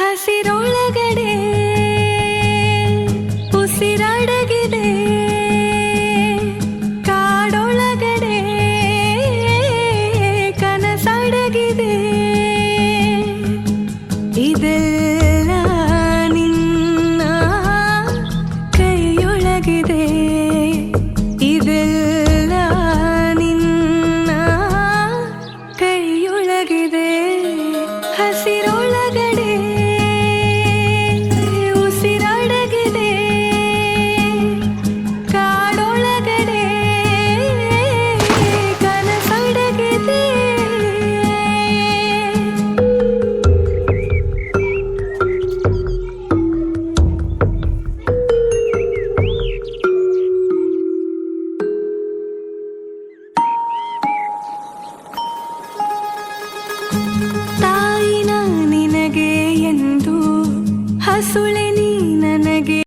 ಹಸಿರೊಳಗಡೆ ಉಸಿರಡಗಿದೆ, ಕಾಡೊಳಗಡೆ ಕನಸಡಗಿದೆ. ಇದೆಲ್ಲ ನಿನ್ನ ಕೈಯೊಳಗಿದೆ, ಇದೆಲ್ಲ ನಿನ್ನ ಕೈಯೊಳಗಿದೆ. ಹಸಿರೊಳಗಡೆ ಉಸಿರಡಗಿದೆ, ಕಾಡೊಳಗಡೆ ಕನಸಡಗಿದೆ. ತಾಯಿನ ನಿನಗೆ ಎಂದು ಹಸುಳೆ ನೀನ